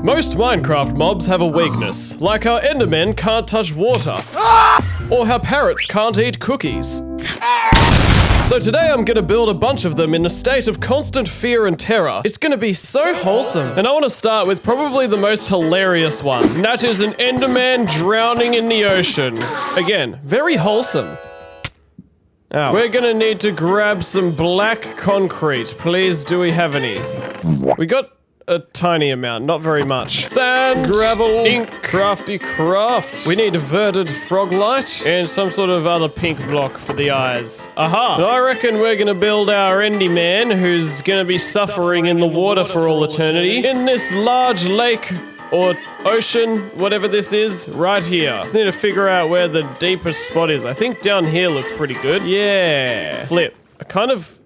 Most Minecraft mobs have a weakness, like how Endermen can't touch water, or how parrots can't eat cookies. So today I'm gonna build a bunch of them in a state of constant fear and terror. It's gonna be so wholesome. And I wanna start with probably the most hilarious one. And that is an Enderman drowning in the ocean. Again, very wholesome. Ow. We're gonna need to grab some black concrete. Please, do we have any? We got a tiny amount, not very much. Sand, gravel, ink, crafty craft. We need verted frog light and some sort of other pink block for the eyes. Aha! And I reckon we're gonna build our Enderman, who's gonna be suffering in the water for all eternity, in this large lake or ocean, whatever this is, right here. Just need to figure out where the deepest spot is. I think down here looks pretty good. Yeah. Flip. I kind of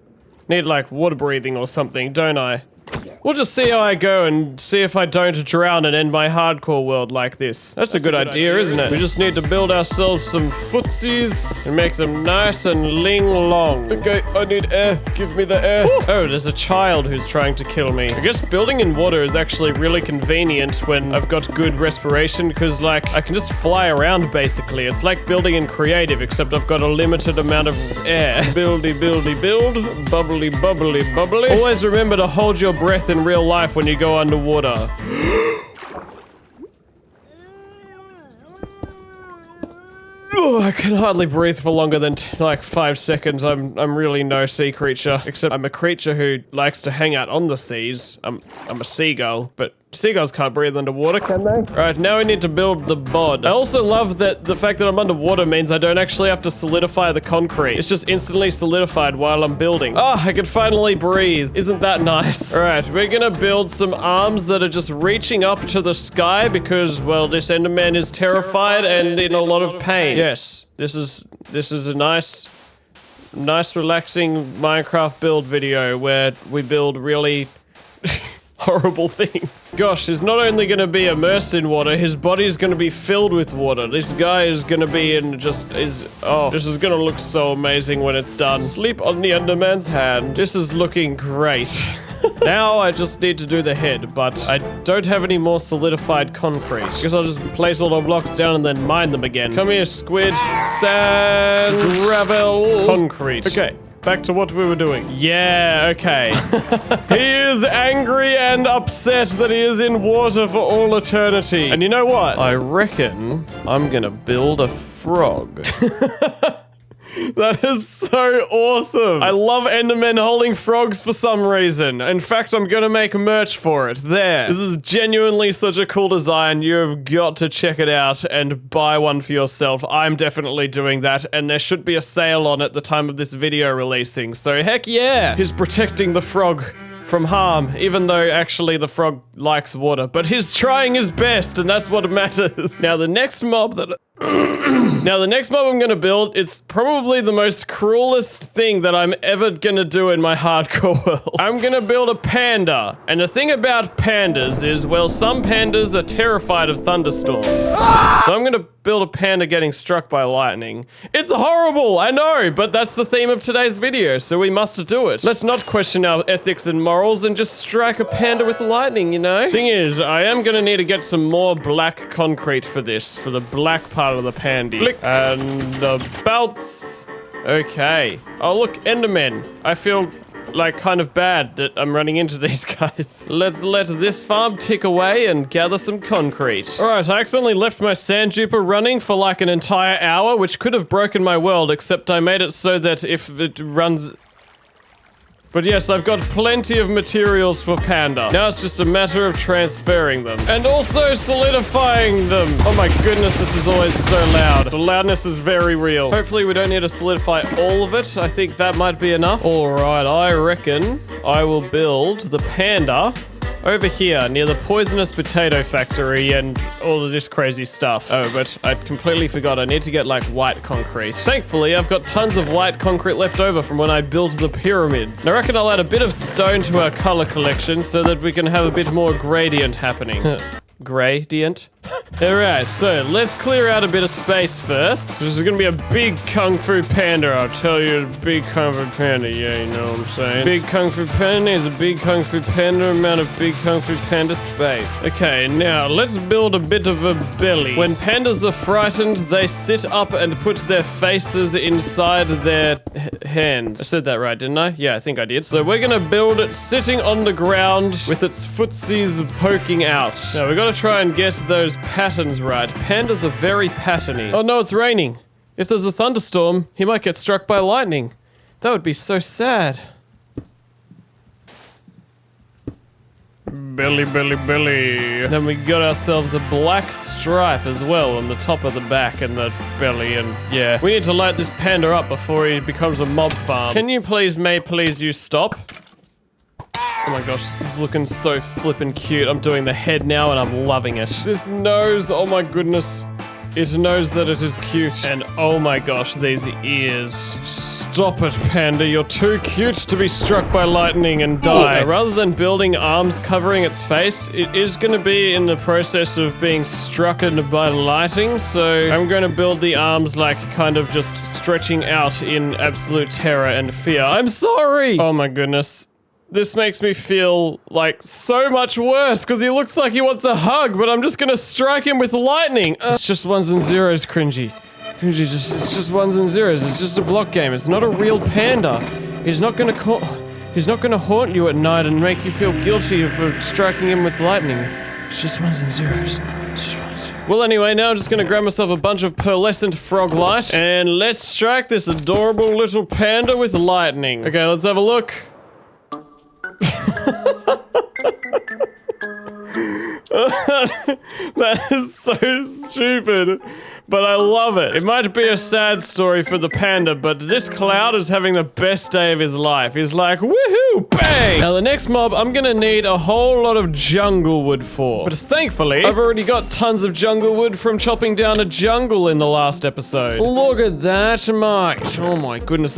need like water breathing or something, don't I? We'll just see how I go and see if I don't drown and end my hardcore world like this. That's a good idea, isn't it? We just need to build ourselves some footsies and make them nice and ling-long. Okay, I need air. Give me the air. Ooh. Oh, there's a child who's trying to kill me. I guess building in water is actually really convenient when I've got good respiration because, like, I can just fly around, basically. It's like building in creative, except I've got a limited amount of air. Buildy, buildy, build. Bubbly, bubbly, bubbly. Always remember to hold your breath in real life when you go underwater. Oh, I can hardly breathe for longer than like 5 seconds. I'm really no sea creature, except I'm a creature who likes to hang out on the seas. I'm a seagull, but seagulls can't breathe underwater, can they? Alright, now we need to build the bod. I also love that the fact that I'm underwater means I don't actually have to solidify the concrete. It's just instantly solidified while I'm building. Oh, I can finally breathe. Isn't that nice? Alright, we're gonna build some arms that are just reaching up to the sky because, well, this Enderman is terrified and in a lot of pain. Yes, this is a nice relaxing Minecraft build video where we build really horrible things. Gosh, he's not only gonna be immersed in water, his body's gonna be filled with water. This guy is gonna be in this is gonna look so amazing when it's done. Sleep on the Enderman's hand. This is looking great. Now I just need to do the head, but I don't have any more solidified concrete. Guess I'll just place all the blocks down and then mine them again. Come here, squid. Sand, gravel, concrete. Okay. Back to what we were doing. Yeah, okay. He is angry and upset that he is in water for all eternity. And you know what? I reckon I'm gonna build a frog. That is so awesome. I love Endermen holding frogs for some reason. In fact, I'm gonna make merch for it. There. This is genuinely such a cool design. You've got to check it out and buy one for yourself. I'm definitely doing that, and there should be a sale on at the time of this video releasing. So heck yeah. He's protecting the frog from harm, even though actually the frog likes water. But he's trying his best, and that's what matters. Now the next mob I'm gonna build is probably the most cruelest thing that I'm ever gonna do in my hardcore world. I'm gonna build a panda. And the thing about pandas is, well, some pandas are terrified of thunderstorms. So I'm gonna build a panda getting struck by lightning. It's horrible, I know, but that's the theme of today's video, so we must do it. Let's not question our ethics and morals and just strike a panda with lightning, you know? Thing is, I am gonna need to get some more black concrete for this, for the black part of the pandy. Flick. And the bounce. Okay. Oh, look, Endermen. I feel like kind of bad that I'm running into these guys. Let's let this farm tick away and gather some concrete. Alright, I accidentally left my sand duper running for like an entire hour, which could have broken my world, except I made it so that if it runs... But yes, I've got plenty of materials for Panda. Now it's just a matter of transferring them. And also solidifying them. Oh my goodness, this is always so loud. The loudness is very real. Hopefully we don't need to solidify all of it. I think that might be enough. Alright, I reckon I will build the Panda over here near the poisonous potato factory and all of this crazy stuff. Oh, but I completely forgot. I need to get like white concrete. Thankfully, I've got tons of white concrete left over from when I built the pyramids. And I reckon I'll add a bit of stone to our color collection so that we can have a bit more gradient happening. Gradient? Alright, so let's clear out a bit of space first. This is gonna be a big Kung Fu Panda, I'll tell you, a big Kung Fu Panda, yeah, you know what I'm saying. Big Kung Fu Panda is a big Kung Fu Panda amount of big Kung Fu Panda space. Okay, now let's build a bit of a belly. When pandas are frightened, they sit up and put their faces inside their hands. I said that right, didn't I? Yeah, I think I did. So we're gonna build it sitting on the ground with its footsies poking out. Now we gotta try and get those patterns right. Pandas are very patterny. Oh no, it's raining. If there's a thunderstorm, he might get struck by lightning. That would be so sad. Belly, belly, belly. Then we got ourselves a black stripe as well on the top of the back and the belly, and yeah. We need to light this panda up before he becomes a mob farm. Can you please, you stop? Oh my gosh, this is looking so flippin' cute. I'm doing the head now and I'm loving it. This nose, oh my goodness. It knows that it is cute. And oh my gosh, these ears. Stop it, Panda. You're too cute to be struck by lightning and die. Now, rather than building arms covering its face, it is going to be in the process of being struck by lightning. So I'm going to build the arms like kind of just stretching out in absolute terror and fear. I'm sorry. Oh my goodness. This makes me feel like so much worse because he looks like he wants a hug, but I'm just gonna strike him with lightning. It's just ones and zeros, Cringy. It's just ones and zeros. It's just a block game. It's not a real panda. He's not gonna haunt you at night and make you feel guilty for striking him with lightning. It's just ones and zeros. It's just ones. Well, anyway, now I'm just gonna grab myself a bunch of pearlescent frog light and let's strike this adorable little panda with lightning. Okay, let's have a look. That is so stupid, but I love it. It might be a sad story for the panda, but this cloud is having the best day of his life. He's like, woohoo, bang! Now the next mob, I'm gonna need a whole lot of jungle wood for. But thankfully, I've already got tons of jungle wood from chopping down a jungle in the last episode. Look at that, mate. Oh my goodness.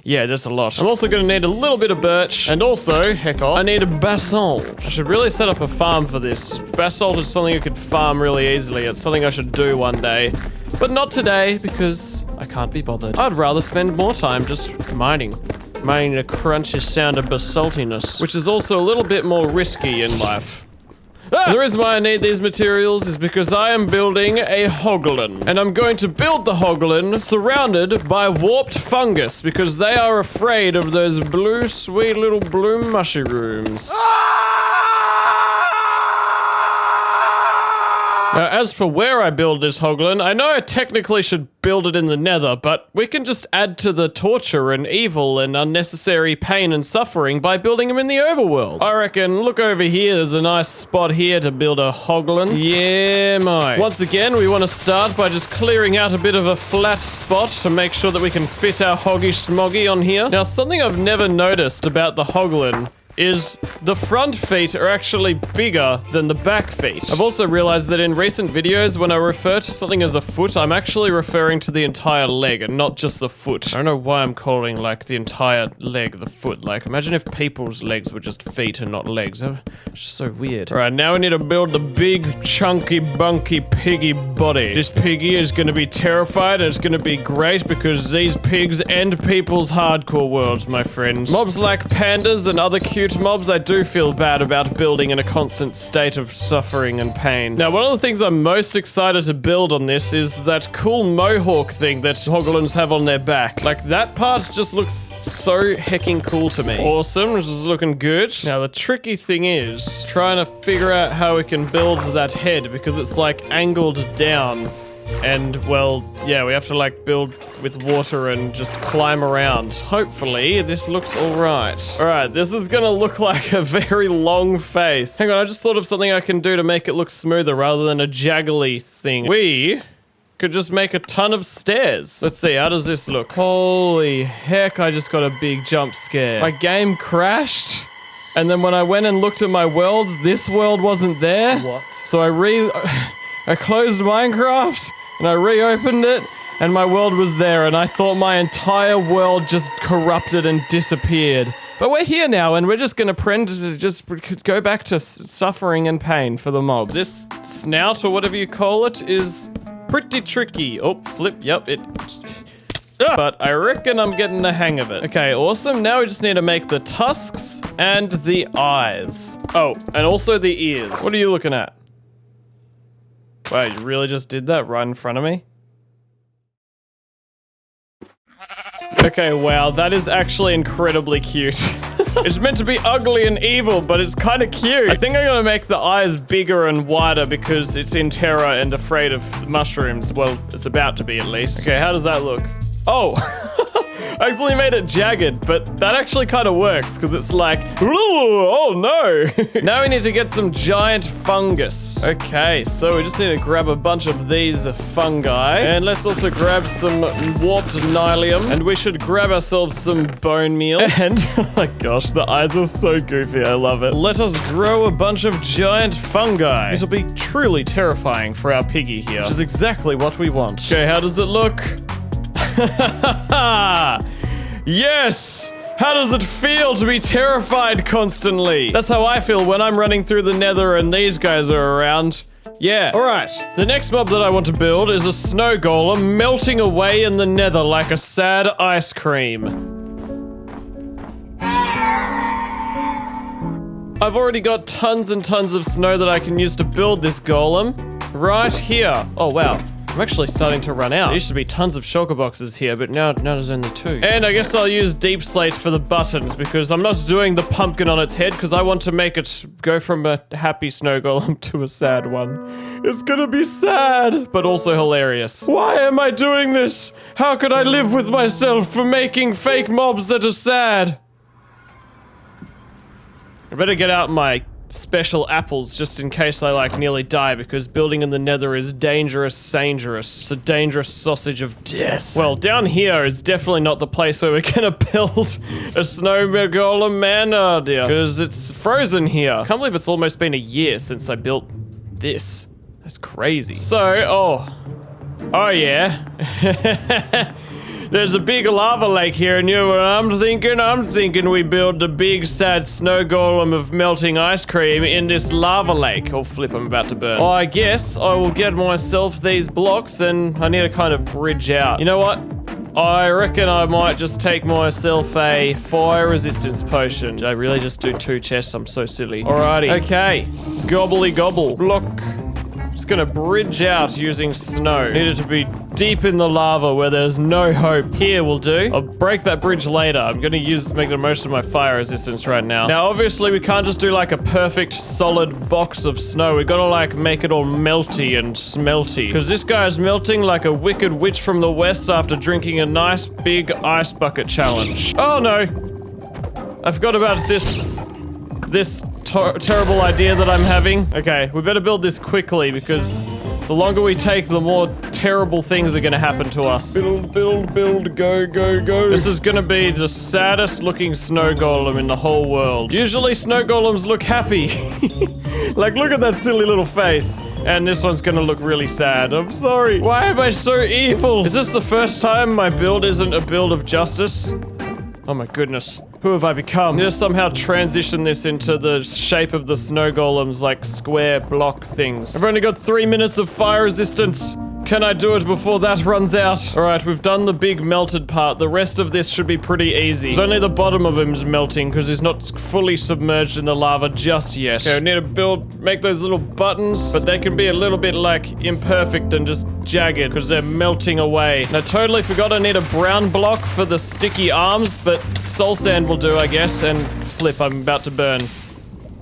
Yeah, that's a lot. I'm also gonna need a little bit of birch, and also, heck on, I need a basalt. I should really set up a farm for this. Basalt is something you could farm really easily. It's something I should do one day, but not today because I can't be bothered. I'd rather spend more time just mining the crunchy sound of basaltiness, which is also a little bit more risky in life. The reason why I need these materials is because I am building a Hoglin. And I'm going to build the Hoglin surrounded by warped fungus because they are afraid of those blue, sweet little blue mushrooms. Now, as for where I build this Hoglin, I know I technically should build it in the nether, but we can just add to the torture and evil and unnecessary pain and suffering by building them in the overworld. I reckon, look over here, there's a nice spot here to build a Hoglin. Yeah, mate. Once again, we want to start by just clearing out a bit of a flat spot to make sure that we can fit our hoggy smoggy on here. Now, something I've never noticed about the Hoglin is the front feet are actually bigger than the back feet. I've also realized that in recent videos, when I refer to something as a foot, I'm actually referring to the entire leg and not just the foot. I don't know why I'm calling, like, the entire leg the foot. Like, imagine if people's legs were just feet and not legs. It's just so weird. All right, now we need to build the big, chunky, bunky piggy body. This piggy is gonna be terrified and it's gonna be great because these pigs end people's hardcore worlds, my friends. Mobs like pandas and other cute mobs, I do feel bad about building in a constant state of suffering and pain. Now, one of the things I'm most excited to build on this is that cool mohawk thing that Hoglins have on their back. Like, that part just looks so hecking cool to me. Awesome, this is looking good. Now, the tricky thing is trying to figure out how we can build that head because it's like angled down. And, well, yeah, we have to, like, build with water and just climb around. Hopefully, this looks alright. Alright, this is gonna look like a very long face. Hang on, I just thought of something I can do to make it look smoother rather than a jaggly thing. We could just make a ton of stairs. Let's see, how does this look? Holy heck, I just got a big jump scare. My game crashed, and then when I went and looked at my worlds, this world wasn't there. What? So I closed Minecraft, and I reopened it, and my world was there, and I thought my entire world just corrupted and disappeared. But we're here now, and we're just gonna just go back to suffering and pain for the mobs. This snout, or whatever you call it, is pretty tricky. Oh, flip, yep, it... But I reckon I'm getting the hang of it. Okay, awesome. Now we just need to make the tusks and the eyes. Oh, and also the ears. What are you looking at? Wow, you really just did that right in front of me? Okay, wow, that is actually incredibly cute. It's meant to be ugly and evil, but it's kind of cute. I think I'm gonna make the eyes bigger and wider because it's in terror and afraid of mushrooms. Well, it's about to be at least. Okay, how does that look? Oh, I accidentally made it jagged, but that actually kind of works because it's like, oh no. Now we need to get some giant fungus. Okay, so we just need to grab a bunch of these fungi, and let's also grab some warped nylium, and we should grab ourselves some bone meal. And oh my gosh, the eyes are so goofy. I love it. Let us grow a bunch of giant fungi. This will be truly terrifying for our piggy here, which is exactly what we want. Okay, how does it look? Yes! How does it feel to be terrified constantly? That's how I feel when I'm running through the nether and these guys are around. Yeah. Alright, the next mob that I want to build is a snow golem melting away in the nether like a sad ice cream. I've already got tons and tons of snow that I can use to build this golem. Right here. Oh wow. I'm actually starting to run out. There used to be tons of shulker boxes here, but now there's only 2. And I guess I'll use deep slate for the buttons because I'm not doing the pumpkin on its head because I want to make it go from a happy snow golem to a sad one. It's gonna be sad, but also hilarious. Why am I doing this? How could I live with myself for making fake mobs that are sad? I better get out my special apples just in case I like nearly die because building in the nether is dangerous. It's a dangerous sausage of death. Well, down here is definitely not the place where we're gonna build a snow golem, man. Oh dear, because it's frozen here. I can't believe it's almost been a year since I built this. That's crazy. So, oh yeah. There's a big lava lake here, and you know what I'm thinking? I'm thinking we build a big, sad snow golem of melting ice cream in this lava lake. Oh, flip, I'm about to burn. Well, I guess I will get myself these blocks, and I need to kind of bridge out. You know what? I reckon I might just take myself a fire resistance potion. Did I really just do 2 chests? I'm so silly. Alrighty. Okay. Gobbly gobble. Block. Just gonna bridge out using snow. Needed to be deep in the lava where there's no hope. Here will do. I'll break that bridge later. I'm gonna make the most of my fire resistance right now. Now, obviously, we can't just do like a perfect solid box of snow. We gotta like make it all melty and smelty. Because this guy is melting like a wicked witch from the west after drinking a nice big ice bucket challenge. Oh no! I forgot about this terrible idea that I'm having. Okay, we better build this quickly because the longer we take, the more terrible things are gonna happen to us. Build, go, go, go. This is gonna be the saddest looking snow golem in the whole world. Usually snow golems look happy. Like, look at that silly little face. And this one's gonna look really sad. I'm sorry. Why am I so evil? Is this the first time my build isn't a build of justice? Oh my goodness. Who have I become? I'm gonna somehow transition this into the shape of the snow golems, like square block things. I've only got 3 minutes of fire resistance. Can I do it before that runs out? Alright, we've done the big melted part. The rest of this should be pretty easy. It's only the bottom of him is melting because he's not fully submerged in the lava just yet. Okay, we need to make those little buttons, but they can be a little bit like imperfect and just jagged because they're melting away. And I totally forgot I need a brown block for the sticky arms, but soul sand will do, I guess. And flip, I'm about to burn.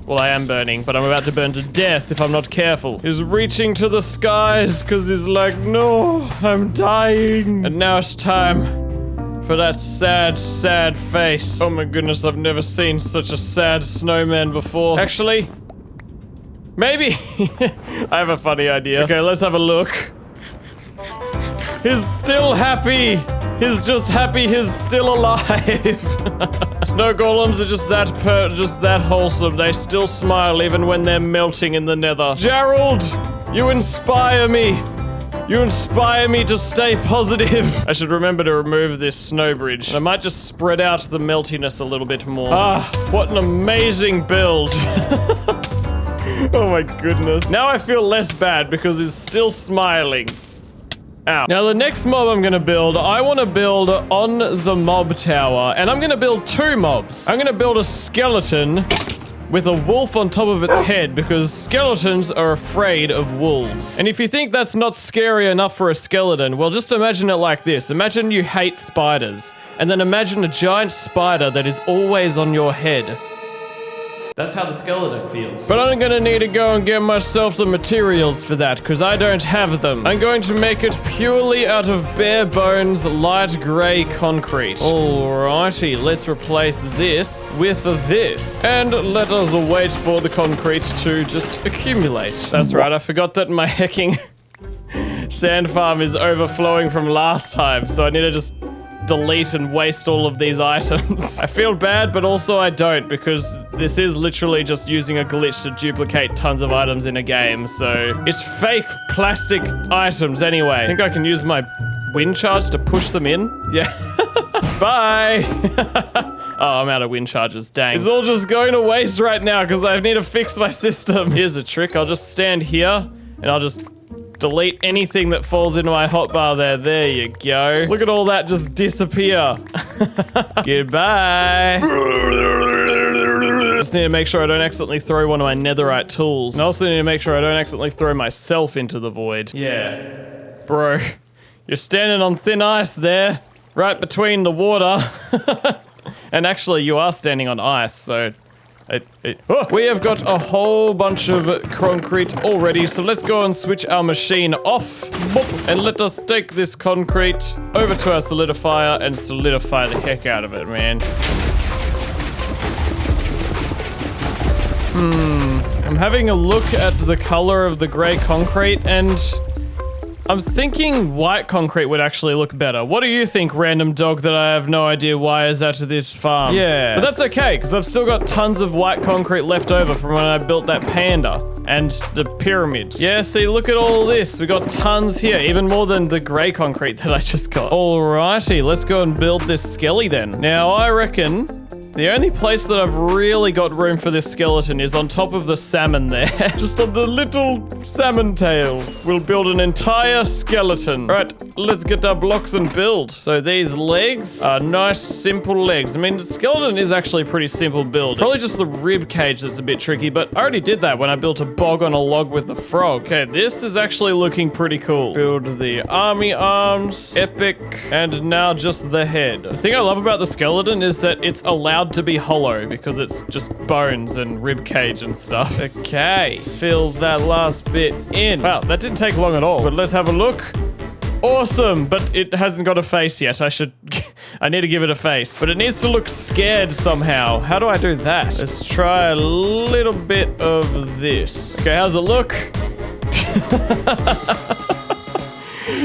Well, I am burning, but I'm about to burn to death if I'm not careful. He's reaching to the skies because he's like, no, I'm dying. And now it's time for that sad, sad face. Oh my goodness, I've never seen such a sad snowman before. Actually, maybe. I have a funny idea. Okay, let's have a look. He's still happy. He's just happy he's still alive. Snow golems are just that wholesome. They still smile even when they're melting in the nether. Gerald, you inspire me. You inspire me to stay positive. I should remember to remove this snow bridge. I might just spread out the meltiness a little bit more. Ah, what an amazing build. Oh my goodness. Now I feel less bad because he's still smiling. Ow. Now the next mob I'm gonna build, I wanna build on the mob tower, and I'm gonna build 2 mobs. I'm gonna build a skeleton with a wolf on top of its head because skeletons are afraid of wolves. And if you think that's not scary enough for a skeleton, well, just imagine it like this. Imagine you hate spiders, and then imagine a giant spider that is always on your head. That's how the skeleton feels. But I'm gonna need to go and get myself the materials for that, because I don't have them. I'm going to make it purely out of bare bones, light gray concrete. Alrighty, let's replace this with this. And let us wait for the concrete to just accumulate. That's right, I forgot that my hecking sand farm is overflowing from last time, so I need to just delete and waste all of these items. I feel bad, but also I don't, because this is literally just using a glitch to duplicate tons of items in a game, so it's fake plastic items anyway. I think I can use my wind charge to push them in. Yeah. Bye. Oh, I'm out of wind charges, dang. It's all just going to waste right now because I need to fix my system. Here's a trick, I'll just stand here and I'll just delete anything that falls into my hotbar there. There you go. Look at all that just disappear. Goodbye. Just need to make sure I don't accidentally throw one of my netherite tools. And I also need to make sure I don't accidentally throw myself into the void. Yeah. Bro, you're standing on thin ice there, right between the water. And actually, you are standing on ice, so... We have got a whole bunch of concrete already, so let's go and switch our machine off. Boop, and let us take this concrete over to our solidifier and solidify the heck out of it, man. I'm having a look at the color of the gray concrete, and I'm thinking white concrete would actually look better. What do you think, random dog that I have no idea why is at this farm? Yeah, but that's okay, because I've still got tons of white concrete left over from when I built that panda and the pyramids. Yeah, see, look at all this. We got tons here, even more than the gray concrete that I just got. Alrighty, let's go and build this skelly then. Now, I reckon the only place that I've really got room for this skeleton is on top of the salmon there. Just on the little salmon tail. We'll build an entire skeleton. Right, let's get our blocks and build. So these legs are nice, simple legs. I mean, the skeleton is actually a pretty simple build. Probably just the rib cage that's a bit tricky, but I already did that when I built a bog on a log with the frog. Okay, this is actually looking pretty cool. Build the army arms, epic, and now just the head. The thing I love about the skeleton is that it's allowed to be hollow because it's just bones and rib cage and stuff. Okay, fill that last bit in. Wow, that didn't take long at all, but let's have a look. Awesome, but it hasn't got a face yet. I need to give it a face, but it needs to look scared somehow. How do I do that? Let's try a little bit of this. Okay, how's it look?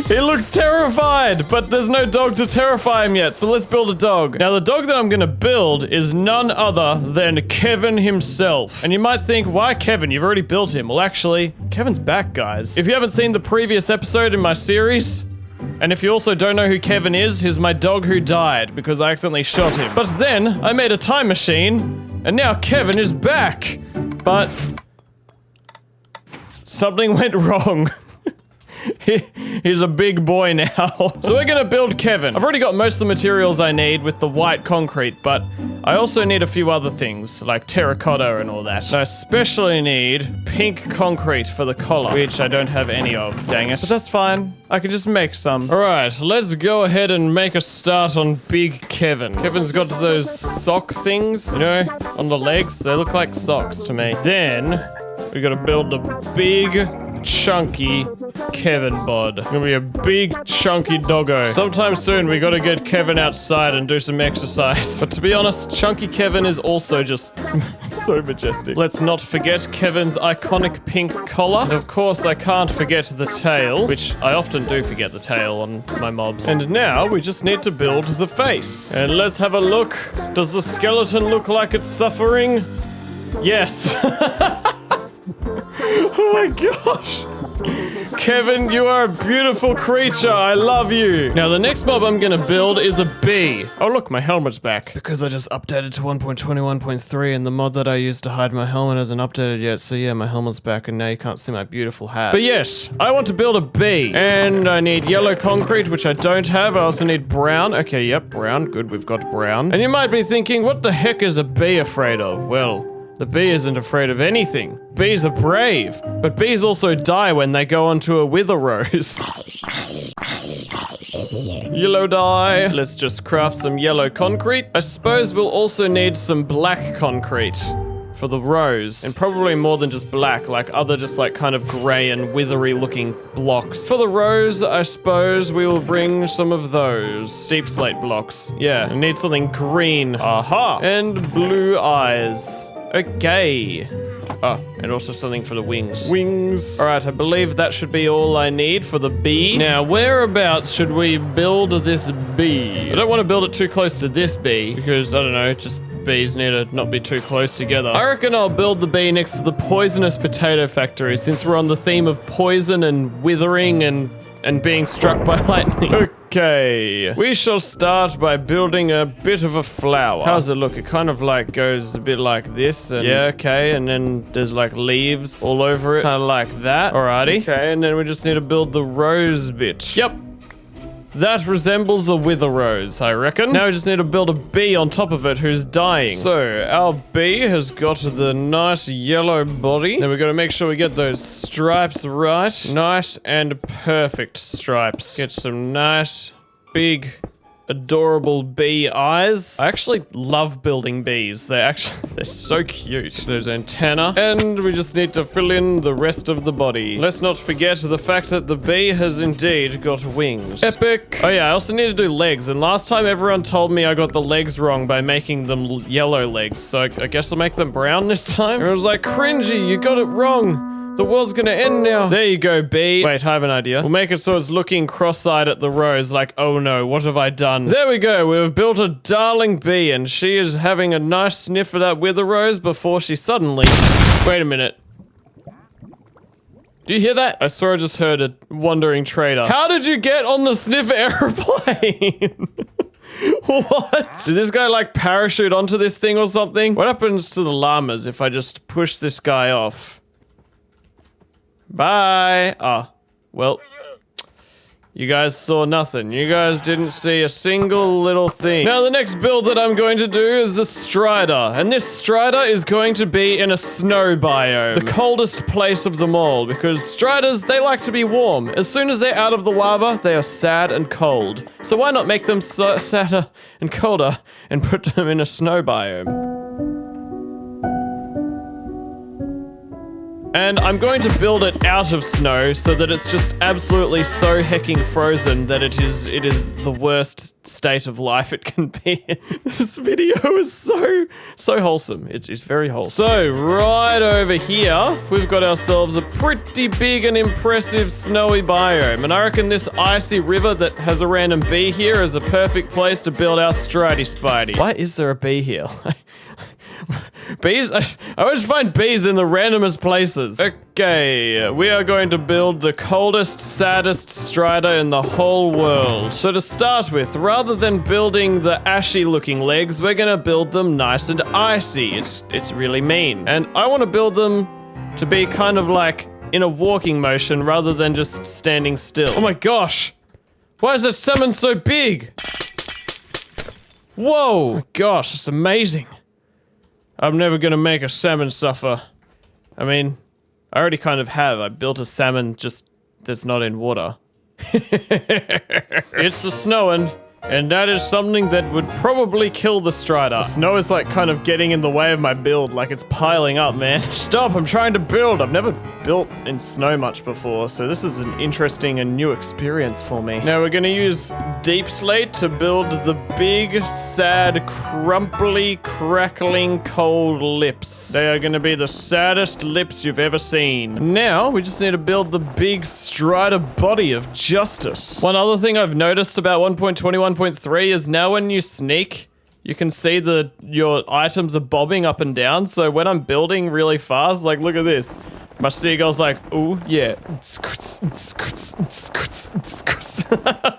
He looks terrified, but there's no dog to terrify him yet, so let's build a dog. Now, the dog that I'm gonna build is none other than Kevin himself. And you might think, why Kevin? You've already built him. Well, actually, Kevin's back, guys. If you haven't seen the previous episode in my series, and if you also don't know who Kevin is, he's my dog who died because I accidentally shot him. But then, I made a time machine, and now Kevin is back. But something went wrong. He's a big boy now. So we're gonna build Kevin. I've already got most of the materials I need with the white concrete, but I also need a few other things, like terracotta and all that. I especially need pink concrete for the collar, which I don't have any of, dang it. But that's fine. I can just make some. All right, let's go ahead and make a start on Big Kevin. Kevin's got those sock things, you know, on the legs. They look like socks to me. Then we gotta build a big, chunky Kevin bod. It's gonna be a big chunky doggo. Sometime soon we gotta get Kevin outside and do some exercise. But to be honest, chunky Kevin is also just so majestic. Let's not forget Kevin's iconic pink collar. And of course I can't forget the tail, which I often do forget the tail on my mobs. And now we just need to build the face. And let's have a look. Does the skeleton look like it's suffering? Yes. Oh my gosh. Kevin, you are a beautiful creature. I love you. Now, the next mob I'm gonna build is a bee. Oh, look, my helmet's back. It's because I just updated to 1.21.3 and the mod that I used to hide my helmet hasn't updated yet. So yeah, my helmet's back and now you can't see my beautiful hat. But yes, I want to build a bee. And I need yellow concrete, which I don't have. I also need brown. Okay, yep, brown. Good, we've got brown. And you might be thinking, what the heck is a bee afraid of? Well, the bee isn't afraid of anything. Bees are brave, but bees also die when they go onto a wither rose. Yellow dye. Let's just craft some yellow concrete. I suppose we'll also need some black concrete for the rose, and probably more than just black, like other just like kind of gray and withery looking blocks. For the rose, I suppose we will bring some of those deep slate blocks. Yeah, I need something green. Aha! And blue eyes. Okay. Oh, and also something for the wings. Wings. All right, I believe that should be all I need for the bee. Now, whereabouts should we build this bee? I don't want to build it too close to this bee because, I don't know, just bees need to not be too close together. I reckon I'll build the bee next to the poisonous potato factory since we're on the theme of poison and withering and being struck by lightning. Okay, we shall start by building a bit of a flower. How does it look? It kind of like goes a bit like this. And yeah, okay, and then there's like leaves all over it, kind of like that. Alrighty. Okay, and then we just need to build the rose bit. Yep. That resembles a wither rose, I reckon. Now we just need to build a bee on top of it who's dying. So, our bee has got the nice yellow body. Then we've got to make sure we get those stripes right. Nice and perfect stripes. Get some nice, big, adorable bee eyes. I actually love building bees. They're so cute. There's antenna. And we just need to fill in the rest of the body. Let's not forget the fact that the bee has indeed got wings. Epic. Oh yeah, I also need to do legs. And last time everyone told me I got the legs wrong by making them yellow legs. So I guess I'll make them brown this time. It was like, cringy, you got it wrong. The world's gonna end now. There you go, bee. Wait, I have an idea. We'll make it so it's looking cross-eyed at the rose like, oh no, what have I done? There we go. We've built a darling bee and she is having a nice sniff of that wither rose before she suddenly... Wait a minute. Do you hear that? I swear I just heard a wandering trader. How did you get on the sniff airplane? What? Did this guy like parachute onto this thing or something? What happens to the llamas if I just push this guy off? Bye. Ah, well, you guys saw nothing. You guys didn't see a single little thing. Now, the next build that I'm going to do is a strider. And this strider is going to be in a snow biome. The coldest place of them all, because striders, they like to be warm. As soon as they're out of the lava, they are sad and cold. So why not make them sadder and colder and put them in a snow biome? And I'm going to build it out of snow so that it's just absolutely so hecking frozen that it is the worst state of life it can be. This video is so wholesome. It's very wholesome. So right over here, we've got ourselves a pretty big and impressive snowy biome. And I reckon this icy river that has a random bee here is a perfect place to build our Stridey Spidey. Why is there a bee here? Bees? I always find bees in the randomest places. Okay, we are going to build the coldest, saddest strider in the whole world. So to start with, rather than building the ashy looking legs, we're gonna build them nice and icy. It's really mean. And I want to build them to be kind of like in a walking motion rather than just standing still. Oh my gosh! Why is that salmon so big? Whoa! Oh my gosh, it's amazing. I'm never gonna make a salmon suffer. I mean, I already kind of have. I built a salmon just that's not in water. It's the snowing, and that is something that would probably kill the strider. The snow is like kind of getting in the way of my build, like it's piling up, man. Stop, I'm trying to build. I've never built in snow much before, so this is an interesting and new experience for me. Now we're gonna use deep slate to build the big, sad, crumply, crackling, cold lips. They are gonna be the saddest lips you've ever seen. Now, we just need to build the big strider body of justice. One other thing I've noticed about 1.21.3 is now when you sneak, you can see your items are bobbing up and down. So when I'm building really fast, like look at this. My seagull's like, ooh, yeah.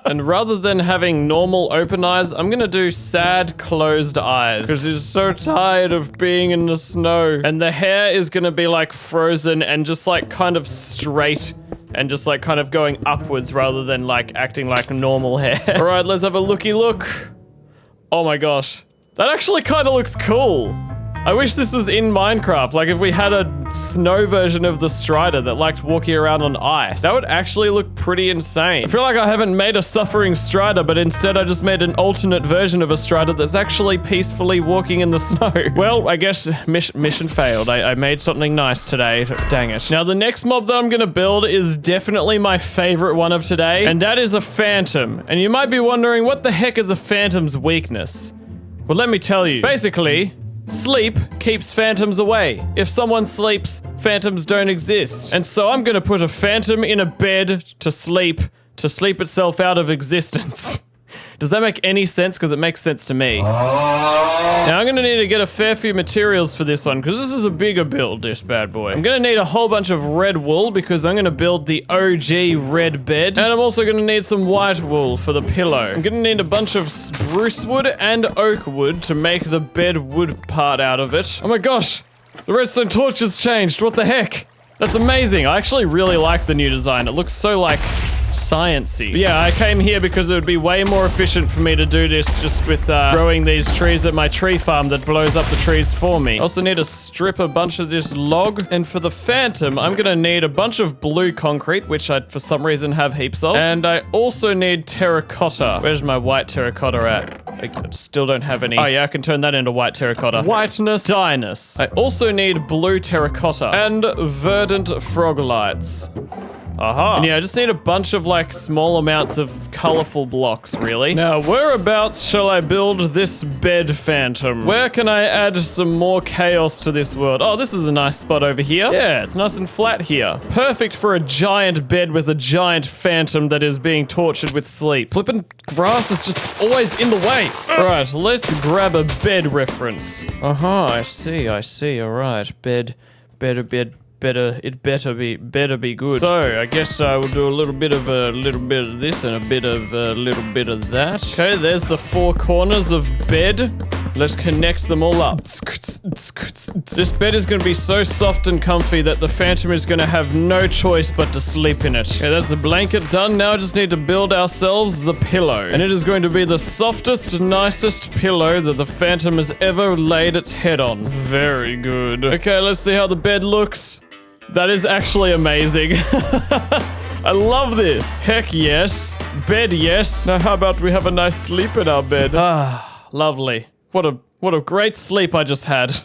And rather than having normal open eyes, I'm gonna do sad closed eyes. Because he's so tired of being in the snow. And the hair is gonna be like frozen and just like kind of straight. And just like kind of going upwards rather than like acting like normal hair. All right, let's have a looky look. Oh my gosh. That actually kind of looks cool. I wish this was in Minecraft. Like if we had a snow version of the Strider that liked walking around on ice. That would actually look pretty insane. I feel like I haven't made a suffering Strider, but instead I just made an alternate version of a Strider that's actually peacefully walking in the snow. Well, I guess mission failed. I made something nice today. Dang it. Now the next mob that I'm gonna build is definitely my favorite one of today, and that is a phantom. And you might be wondering, what the heck is a phantom's weakness? Well, let me tell you. Basically, sleep keeps phantoms away. If someone sleeps, phantoms don't exist. And so I'm gonna put a phantom in a bed to sleep itself out of existence. Does that make any sense? Because it makes sense to me. Now I'm gonna need to get a fair few materials for this one, because this is a bigger build, this bad boy. I'm gonna need a whole bunch of red wool, because I'm gonna build the OG red bed. And I'm also gonna need some white wool for the pillow. I'm gonna need a bunch of spruce wood and oak wood to make the bed wood part out of it. Oh my gosh, the redstone torch has changed. What the heck? That's amazing. I actually really like the new design. It looks so like sciencey. But yeah, I came here because it would be way more efficient for me to do this just with growing these trees at my tree farm that blows up the trees for me. I also need to strip a bunch of this log. And for the phantom, I'm gonna need a bunch of blue concrete, which I for some reason have heaps of. And I also need terracotta. Where's my white terracotta at? I still don't have any. Oh yeah, I can turn that into white terracotta. Whiteness, dryness. I also need blue terracotta and verdant frog lights. Aha. And yeah, I just need a bunch of like small amounts of colorful blocks, really. Now, whereabouts shall I build this bed phantom? Where can I add some more chaos to this world? Oh, this is a nice spot over here. Yeah, it's nice and flat here. Perfect for a giant bed with a giant phantom that is being tortured with sleep. Flippin' grass is just always in the way. All right, let's grab a bed reference. I see. All right, bed. It better be good. So I guess I will do a little bit of this and a bit of that. Okay, there's the four corners of bed. Let's connect them all up. This bed is going to be so soft and comfy that the phantom is going to have no choice but to sleep in it. Okay, that's the blanket done. Now I just need to build ourselves the pillow. And it is going to be the softest, nicest pillow that the phantom has ever laid its head on. Very good. Okay, let's see how the bed looks. That is actually amazing. I love this. Heck yes. Bed yes. Now how about we have a nice sleep in our bed? Ah, lovely. What a great sleep I just had.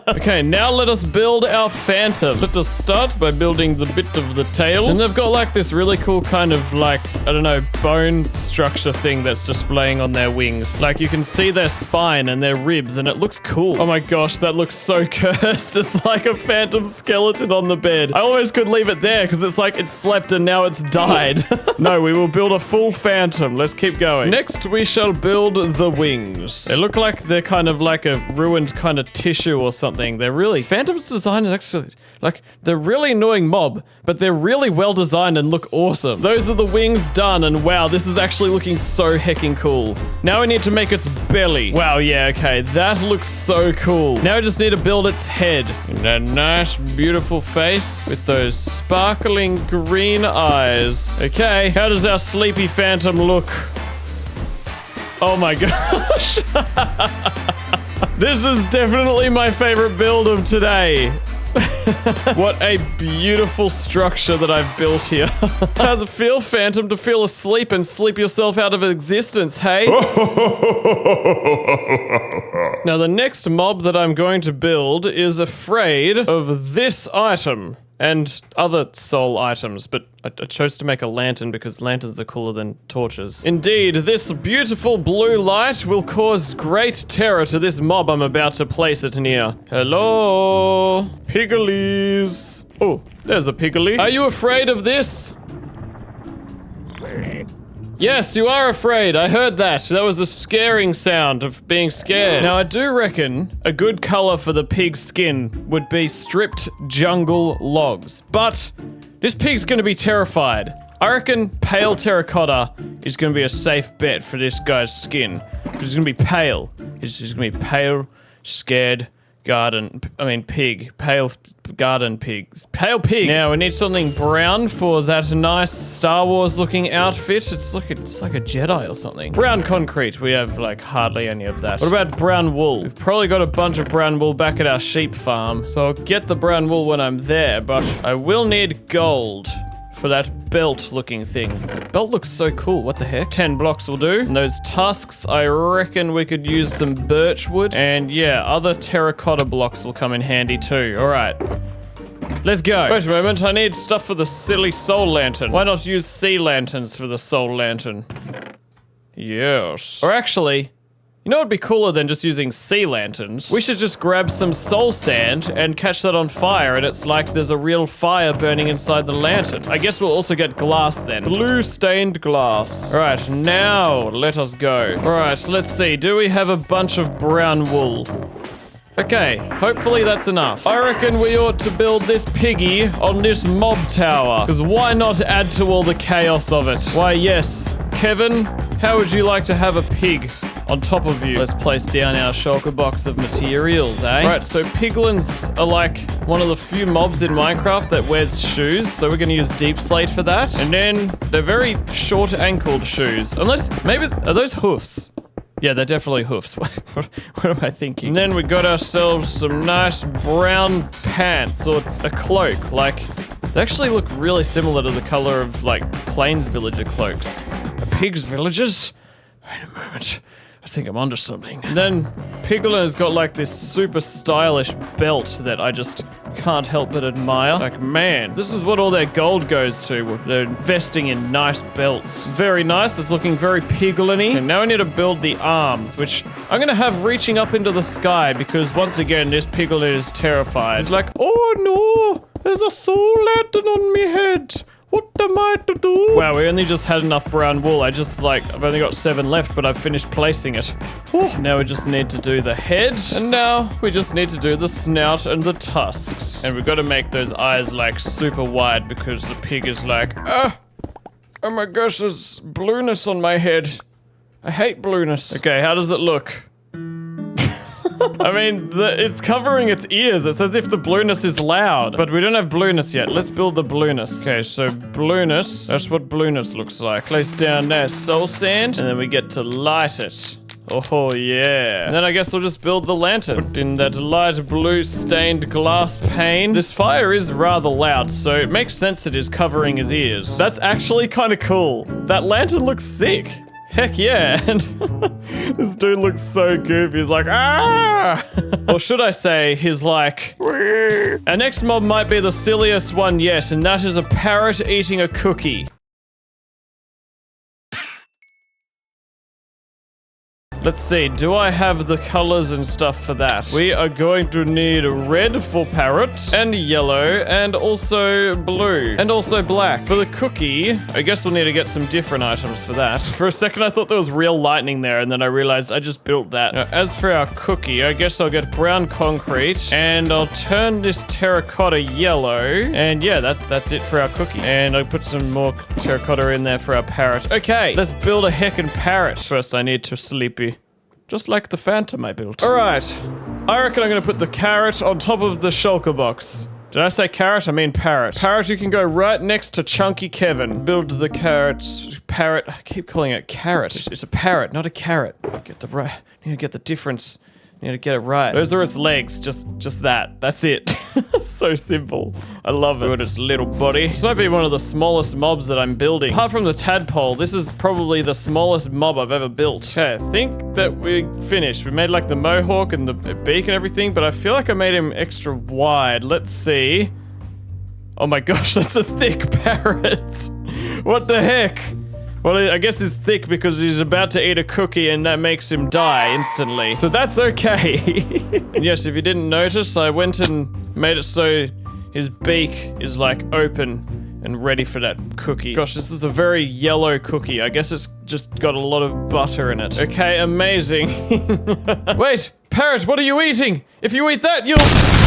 Okay, now let us build our phantom. Let us start by building the bit of the tail. And they've got like this really cool kind of like, I don't know, bone structure thing that's displaying on their wings. Like you can see their spine and their ribs and it looks cool. Oh my gosh, that looks so cursed. It's like a phantom skeleton on the bed. I almost could leave it there because it's like it slept and now it's died. No, we will build a full phantom. Let's keep going. Next, we shall build the wings. They look like they're kind of like a ruined kind of tissue or something. They're really, Phantom's design is actually, like, they're really annoying mob, but they're really well designed and look awesome. Those are the wings done, and wow, this is actually looking so hecking cool. Now we need to make its belly. Wow, yeah, okay, that looks so cool. Now we just need to build its head. And that nice, beautiful face with those sparkling green eyes. Okay, how does our sleepy phantom look? Oh my gosh. This is definitely my favorite build of today. What a beautiful structure that I've built here. How's it feel, Phantom, to feel asleep and sleep yourself out of existence, hey? Now, the next mob that I'm going to build is afraid of this item. And other soul items, but I chose to make a lantern because lanterns are cooler than torches. Indeed, this beautiful blue light will cause great terror to this mob I'm about to place it near. Hello? Pigglies. Oh, there's a piggly. Are you afraid of this? Yes, you are afraid. I heard that. That was a scaring sound of being scared. Now, I do reckon a good color for the pig's skin would be stripped jungle logs. But this pig's gonna be terrified. I reckon pale terracotta is gonna be a safe bet for this guy's skin. He's gonna be pale. He's gonna be pale, scared, pig. Pale garden pigs. Pale pig. Now we need something brown for that nice Star Wars looking outfit. It's like a Jedi or something. Brown concrete. We have like hardly any of that. What about brown wool? We've probably got a bunch of brown wool back at our sheep farm. So I'll get the brown wool when I'm there, but I will need gold for that belt looking thing. The belt looks so cool. What the heck? 10 blocks will do. And those tusks, I reckon we could use some birch wood. And yeah, other terracotta blocks will come in handy too. All right. Let's go. Wait a moment. I need stuff for the silly soul lantern. Why not use sea lanterns for the soul lantern? Yes. Or actually, you know what would be cooler than just using sea lanterns? We should just grab some soul sand and catch that on fire, and it's like there's a real fire burning inside the lantern. I guess we'll also get glass then. Blue stained glass. All right, now let us go. All right, let's see. Do we have a bunch of brown wool? Okay, hopefully that's enough. I reckon we ought to build this piggy on this mob tower, because why not add to all the chaos of it? Why, yes. Kevin, how would you like to have a pig on top of you? Let's place down our shulker box of materials, eh? Right, so piglins are like one of the few mobs in Minecraft that wears shoes, so we're gonna use deep slate for that. And then they're very short ankled shoes. Unless, maybe, are those hoofs? Yeah, they're definitely hoofs. What am I thinking? And then we got ourselves some nice brown pants or a cloak. Like, they actually look really similar to the color of like Plains villager cloaks. A pig's villagers? Wait a moment. I think I'm onto something. And then Piglin has got like this super stylish belt that I just can't help but admire. Like, man, this is what all their gold goes to. They're investing in nice belts. Very nice. It's looking very Piglin-y. And now I need to build the arms, which I'm gonna have reaching up into the sky because once again, this Piglin is terrified. He's like, oh no, there's a soul lantern on me head. What am I to do? Wow, we only just had enough brown wool. I've only got 7 left, but I've finished placing it. Oh, now we just need to do the head. And now we just need to do the snout and the tusks. And we've got to make those eyes like super wide because the pig is like, oh my gosh, there's blueness on my head. I hate blueness. Okay, how does it look? I mean, it's covering its ears. It's as if the blueness is loud, but we don't have blueness yet. Let's build the blueness. Okay, so blueness, that's what blueness looks like. Place down there soul sand, and then we get to light it. Oh yeah. And then I guess we'll just build the lantern. Put in that light blue stained glass pane. This fire is rather loud, so it makes sense it is covering his ears. That's actually kind of cool. That lantern looks sick. Heck yeah, and this dude looks so goofy. He's like, ah! Or should I say, he's like, our next mob might be the silliest one yet, and that is a parrot eating a cookie. Let's see, do I have the colors and stuff for that? We are going to need red for parrot, and yellow, and also blue, and also black. For the cookie, I guess we'll need to get some different items for that. For a second, I thought there was real lightning there, and then I realized I just built that. Now, as for our cookie, I guess I'll get brown concrete, and I'll turn this terracotta yellow, and yeah, that's it for our cookie. And I'll put some more terracotta in there for our parrot. Okay, let's build a heckin' parrot. First, I need to sleepy. Just like the phantom I built. All right, I reckon I'm gonna put the carrot on top of the shulker box. Did I say carrot? I mean parrot. Parrot, you can go right next to Chunky Kevin. Build the carrots. Parrot. I keep calling it carrot. It's a parrot, not a carrot. Get the right. You need to get the difference. You need to get it right. Those are its legs. Just that. That's it. So simple. I love it. Look at its little body. This might be one of the smallest mobs that I'm building. Apart from the tadpole, this is probably the smallest mob I've ever built. Okay, I think that we finished. We made like the mohawk and the beak and everything, but I feel like I made him extra wide. Let's see. Oh my gosh, that's a thick parrot. What the heck? Well, I guess he's thick because he's about to eat a cookie and that makes him die instantly. So that's okay. And yes, if you didn't notice, I went and made it so his beak is like open and ready for that cookie. Gosh, this is a very yellow cookie. I guess it's just got a lot of butter in it. Okay, amazing. Wait, Parrot, what are you eating? If you eat that, you'll...